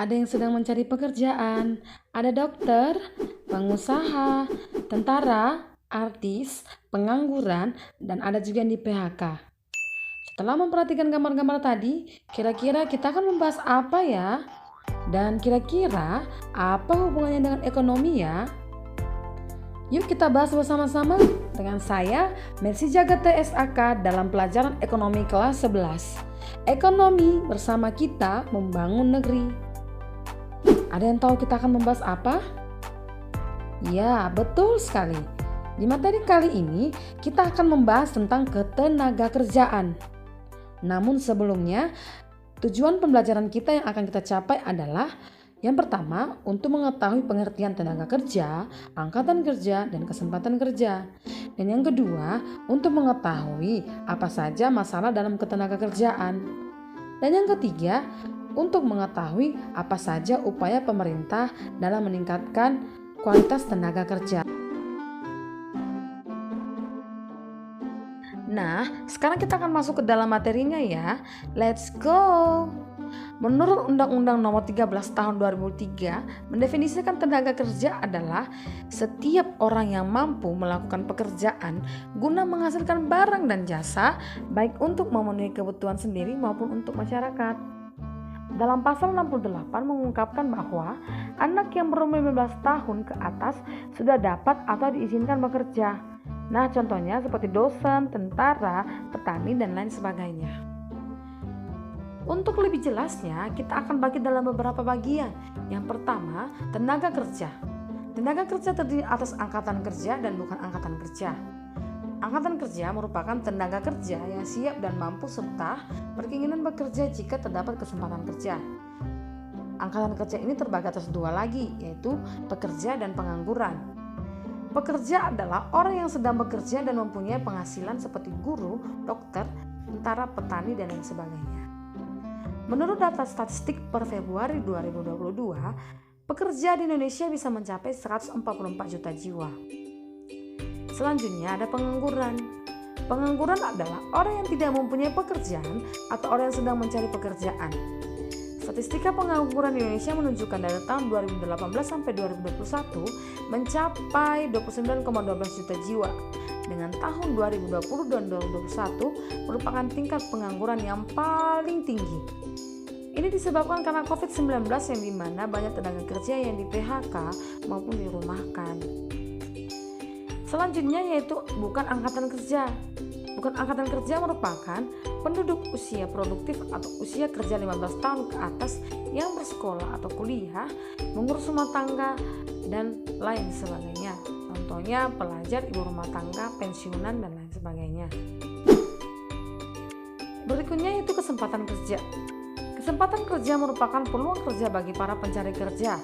ada yang sedang mencari pekerjaan, ada dokter, pengusaha, tentara, artis, pengangguran, dan ada juga yang di PHK. Setelah memperhatikan gambar-gambar tadi, kira-kira kita akan membahas apa ya? Dan kira-kira apa hubungannya dengan ekonomi ya? Yuk kita bahas bersama-sama dengan saya, Mercy Jagata SAK dalam pelajaran ekonomi kelas 11. Ekonomi bersama kita membangun negeri. Ada yang tahu kita akan membahas apa? Ya, betul sekali. Di materi kali ini kita akan membahas tentang ketenaga kerjaan. Namun sebelumnya, tujuan pembelajaran kita yang akan kita capai adalah yang pertama, untuk mengetahui pengertian tenaga kerja, angkatan kerja, dan kesempatan kerja. Dan yang kedua, untuk mengetahui apa saja masalah dalam ketenaga kerjaan. Dan yang ketiga, untuk mengetahui apa saja upaya pemerintah dalam meningkatkan kualitas tenaga kerja. Nah, sekarang kita akan masuk ke dalam materinya ya. Let's go! Menurut Undang-Undang Nomor 13 Tahun 2003 mendefinisikan tenaga kerja adalah setiap orang yang mampu melakukan pekerjaan guna menghasilkan barang dan jasa baik untuk memenuhi kebutuhan sendiri maupun untuk masyarakat. Dalam pasal 68 mengungkapkan bahwa anak yang berumur 15 tahun ke atas sudah dapat atau diizinkan bekerja. Nah, contohnya seperti dosen, tentara, petani, dan lain sebagainya. Untuk lebih jelasnya, kita akan bagi dalam beberapa bagian. Yang pertama, tenaga kerja. Tenaga kerja terdiri atas angkatan kerja dan bukan angkatan kerja. Angkatan kerja merupakan tenaga kerja yang siap dan mampu serta berkeinginan bekerja jika terdapat kesempatan kerja. Angkatan kerja ini terbagi atas dua lagi, yaitu pekerja dan pengangguran. Pekerja adalah orang yang sedang bekerja dan mempunyai penghasilan seperti guru, dokter, tentara, petani, dan lain sebagainya. Menurut data statistik per Februari 2022, pekerja di Indonesia bisa mencapai 144 juta jiwa. Selanjutnya ada pengangguran. Pengangguran adalah orang yang tidak mempunyai pekerjaan atau orang yang sedang mencari pekerjaan. Statistika pengangguran di Indonesia menunjukkan dari tahun 2018 sampai 2021 mencapai 29,12 juta jiwa. Dengan tahun 2020 dan 2021 merupakan tingkat pengangguran yang paling tinggi. Ini disebabkan karena COVID-19 yang dimana banyak tenaga kerja yang di PHK maupun dirumahkan. Selanjutnya yaitu bukan angkatan kerja. Bukan angkatan kerja merupakan penduduk usia produktif atau usia kerja 15 tahun ke atas yang bersekolah atau kuliah, mengurus rumah tangga, dan lain sebagainya. Contohnya pelajar, ibu rumah tangga, pensiunan, dan lain sebagainya. Berikutnya yaitu kesempatan kerja. Kesempatan kerja merupakan peluang kerja bagi para pencari kerja.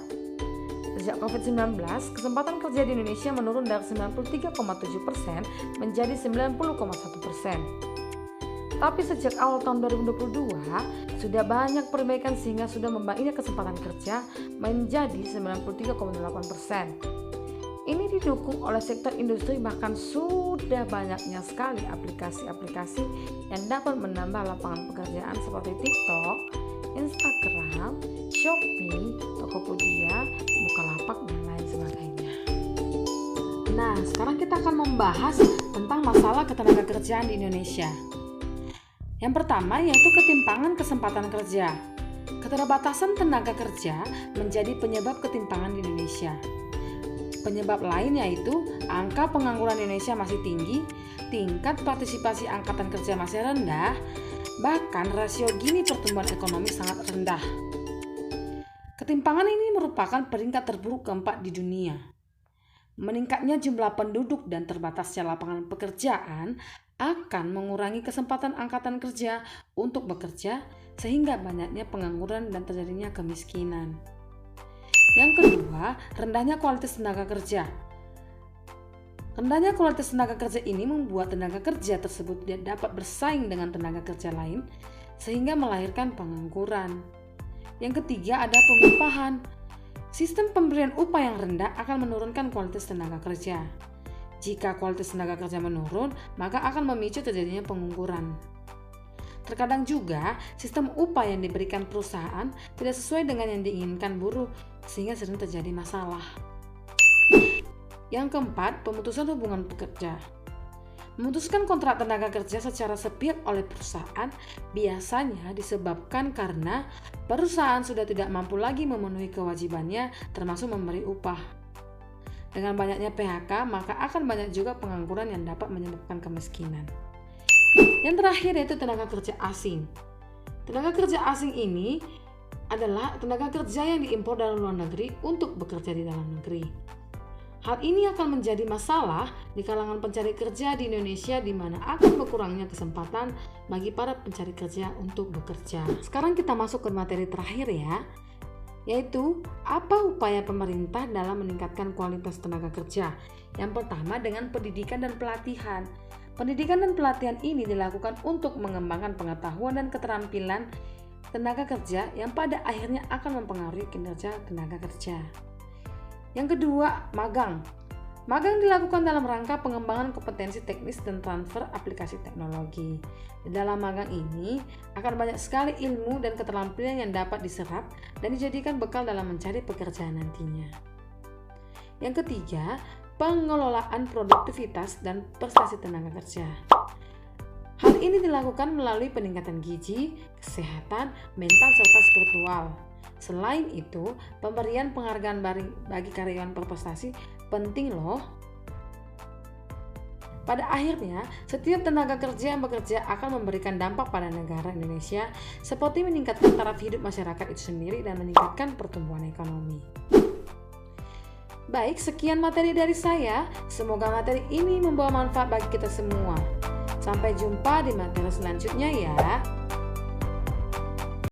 Sejak COVID-19, kesempatan kerja di Indonesia menurun dari 93,7% menjadi 90,1%. Tapi sejak awal tahun 2022, sudah banyak perbaikan sehingga sudah membaiknya kesempatan kerja menjadi 93,8%. Ini didukung oleh sektor industri, bahkan sudah banyaknya sekali aplikasi-aplikasi yang dapat menambah lapangan pekerjaan seperti TikTok, Instagram, Shopee, Tokopedia, Bukalapak, dan lain sebagainya. Nah, sekarang kita akan membahas tentang masalah ketenagakerjaan di Indonesia. Yang pertama yaitu ketimpangan kesempatan kerja. Keterbatasan tenaga kerja menjadi penyebab ketimpangan di Indonesia. Penyebab lain yaitu angka pengangguran Indonesia masih tinggi, tingkat partisipasi angkatan kerja masih rendah, bahkan rasio Gini pertumbuhan ekonomi sangat rendah. Ketimpangan ini merupakan peringkat terburuk keempat di dunia. Meningkatnya jumlah penduduk dan terbatasnya lapangan pekerjaan akan mengurangi kesempatan angkatan kerja untuk bekerja sehingga banyaknya pengangguran dan terjadinya kemiskinan. Yang kedua, rendahnya kualitas tenaga kerja. Rendahnya kualitas tenaga kerja ini membuat tenaga kerja tersebut tidak dapat bersaing dengan tenaga kerja lain sehingga melahirkan pengangguran. Yang ketiga ada pengupahan. Sistem pemberian upah yang rendah akan menurunkan kualitas tenaga kerja. Jika kualitas tenaga kerja menurun, maka akan memicu terjadinya pengangguran. Terkadang juga sistem upah yang diberikan perusahaan tidak sesuai dengan yang diinginkan buruh sehingga sering terjadi masalah. Yang keempat, pemutusan hubungan pekerja. Memutuskan kontrak tenaga kerja secara sepihak oleh perusahaan biasanya disebabkan karena perusahaan sudah tidak mampu lagi memenuhi kewajibannya termasuk memberi upah. Dengan banyaknya PHK, maka akan banyak juga pengangguran yang dapat menyebabkan kemiskinan. Yang terakhir yaitu tenaga kerja asing. Tenaga kerja asing ini adalah tenaga kerja yang diimpor dari luar negeri untuk bekerja di dalam negeri. Hal ini akan menjadi masalah di kalangan pencari kerja di Indonesia di mana akan berkurangnya kesempatan bagi para pencari kerja untuk bekerja. Sekarang kita masuk ke materi terakhir ya, yaitu apa upaya pemerintah dalam meningkatkan kualitas tenaga kerja. Yang pertama dengan pendidikan dan pelatihan. Pendidikan dan pelatihan ini dilakukan untuk mengembangkan pengetahuan dan keterampilan tenaga kerja yang pada akhirnya akan mempengaruhi kinerja tenaga kerja. Yang kedua, magang. Magang dilakukan dalam rangka pengembangan kompetensi teknis dan transfer aplikasi teknologi. Di dalam magang ini akan banyak sekali ilmu dan keterampilan yang dapat diserap dan dijadikan bekal dalam mencari pekerjaan nantinya. Yang ketiga, pengelolaan produktivitas dan prestasi tenaga kerja. Hal ini dilakukan melalui peningkatan gizi, kesehatan, mental, serta spiritual. Selain itu, pemberian penghargaan bagi karyawan berprestasi penting loh. Pada akhirnya, setiap tenaga kerja yang bekerja akan memberikan dampak pada negara Indonesia seperti meningkatkan taraf hidup masyarakat itu sendiri dan meningkatkan pertumbuhan ekonomi. Baik, sekian materi dari saya. Semoga materi ini membawa manfaat bagi kita semua. Sampai jumpa di materi selanjutnya ya.